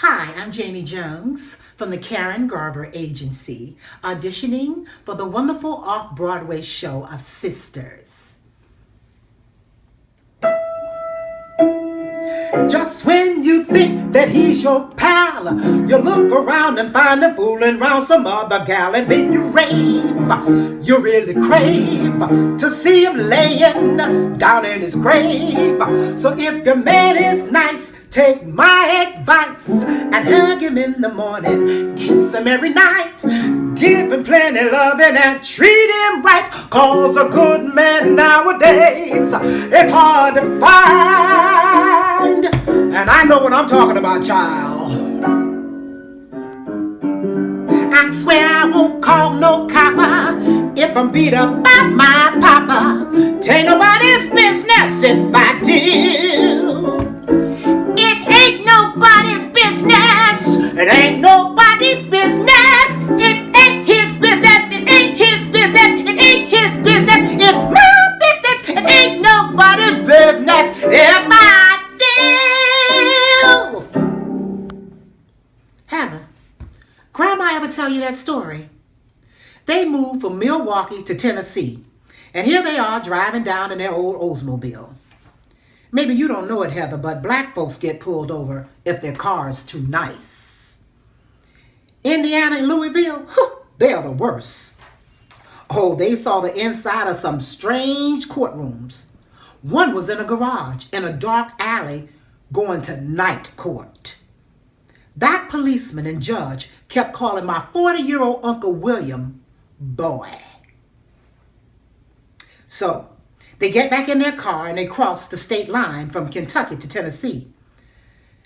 Hi, I'm Jannie Jones from the Karen Garber Agency, auditioning for the wonderful off-Broadway show of Sisters. Just when you think that he's your pal, you look around and find him fooling around some other gal, and then you rave. You really crave to see him laying down in his grave. So if your man is nice, take my advice and hug him in the morning, kiss him every night, give him plenty loving and treat him right. Cause a good man nowadays is hard to find. And I know what I'm talking about, child. I swear I won't call no copper if I'm beat up by my papa. Tain't nobody's business if I do. It ain't nobody's business. It ain't nobody's business. It ain't his business. It ain't his business. It ain't his business. It's my business. It ain't nobody's business if I do. Heather, Grandma ever tell you that story? They moved from Milwaukee to Tennessee, and here they are driving down in their old Oldsmobile. Maybe you don't know it, Heather, but black folks get pulled over if their car's too nice. Indiana and Louisville, they are the worst. Oh, they saw the inside of some strange courtrooms. One was in a garage in a dark alley going to night court. That policeman and judge kept calling my 40-year-old Uncle William boy. So they get back in their car and they cross the state line from Kentucky to Tennessee.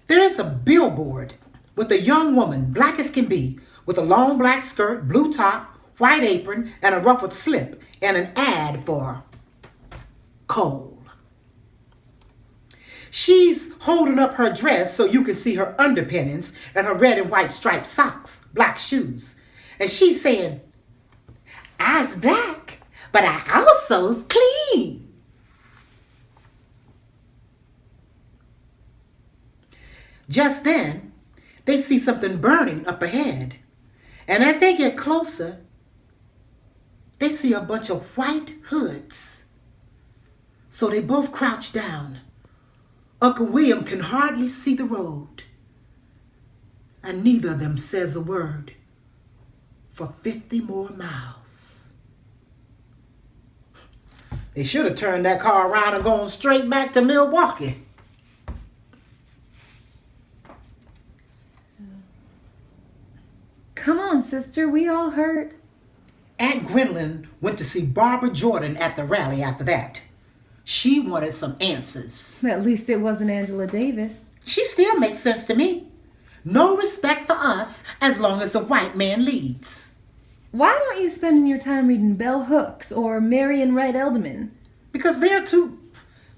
There is a billboard with a young woman, black as can be, with a long black skirt, blue top, white apron, and a ruffled slip, and an ad for coal. She's holding up her dress so you can see her underpinnings and her red and white striped socks, black shoes. And she's saying, I's black, but I also's clean. Just then, they see something burning up ahead. And as they get closer, they see a bunch of white hoods. So they both crouch down. Uncle William can hardly see the road. And neither of them says a word for 50 more miles. They should have turned that car around and gone straight back to Milwaukee. Come on, sister, we all heard. Aunt Gwendolyn went to see Barbara Jordan at the rally after that. She wanted some answers. At least it wasn't Angela Davis. She still makes sense to me. No respect for us as long as the white man leads. Why don't you spend your time reading Bell Hooks or Marion Wright Edelman? Because they're too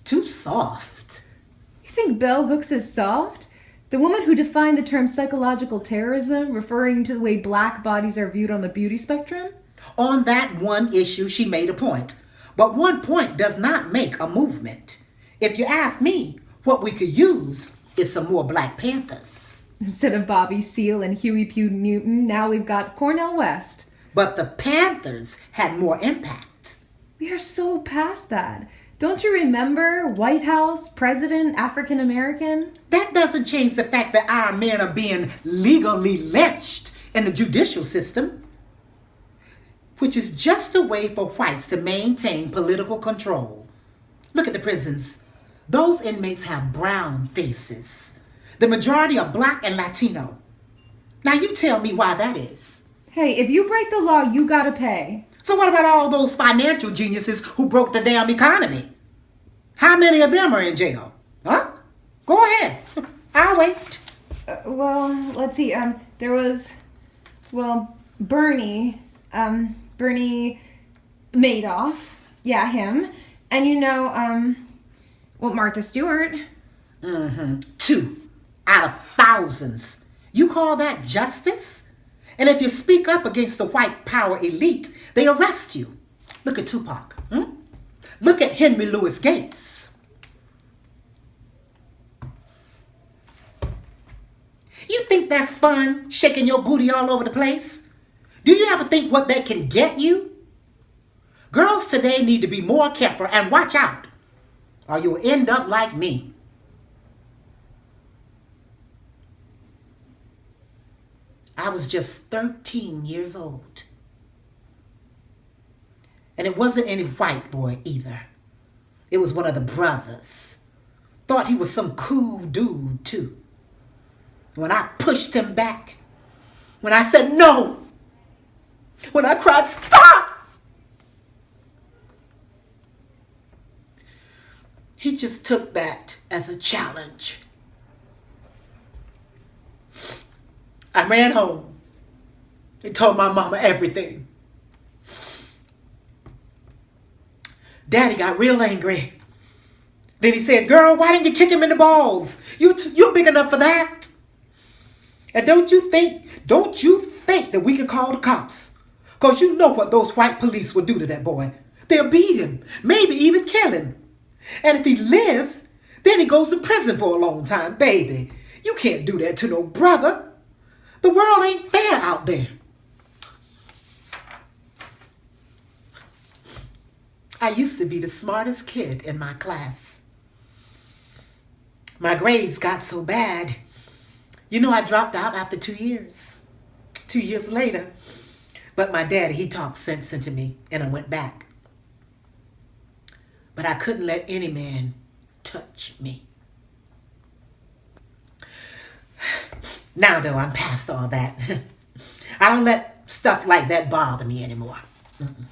soft. You think Bell Hooks is soft? The woman who defined the term psychological terrorism, referring to the way black bodies are viewed on the beauty spectrum? On that one issue, she made a point. But one point does not make a movement. If you ask me, what we could use is some more Black Panthers. Instead of Bobby Seale and Huey P. Newton, now we've got Cornel West. But the Panthers had more impact. We are so past that. Don't you remember? White House, President, African American? That doesn't change the fact that our men are being legally lynched in the judicial system, which is just a way for whites to maintain political control. Look at the prisons. Those inmates have brown faces. The majority are black and Latino. Now you tell me why that is. Hey, if you break the law, you gotta pay. So what about all those financial geniuses who broke the damn economy? How many of them are in jail? Huh? Go ahead. I'll wait. Well, let's see. There was, Bernie Madoff. Yeah, him. And Martha Stewart. 2 out of thousands. You call that justice? And if you speak up against the white power elite, they arrest you. Look at Tupac. Look at Henry Louis Gates. You think that's fun, shaking your booty all over the place? Do you ever think what that can get you? Girls today need to be more careful and watch out, or you'll end up like me. I was just 13 years old. And it wasn't any white boy either. It was one of the brothers. Thought he was some cool dude too. When I pushed him back, when I said no, when I cried stop, he just took that as a challenge. I ran home and told my mama everything. Daddy got real angry. Then he said, girl, why didn't you kick him in the balls? You're big enough for that. And don't you think that we can call the cops? Because you know what those white police will do to that boy. They'll beat him, maybe even kill him. And if he lives, then he goes to prison for a long time. Baby, you can't do that to no brother. The world ain't fair out there. I used to be the smartest kid in my class. My grades got so bad. You know, I dropped out after 2 years. 2 years later. But my daddy, he talked sense into me, and I went back. But I couldn't let any man touch me. Now, though, I'm past all that. I don't let stuff like that bother me anymore. Mm-mm.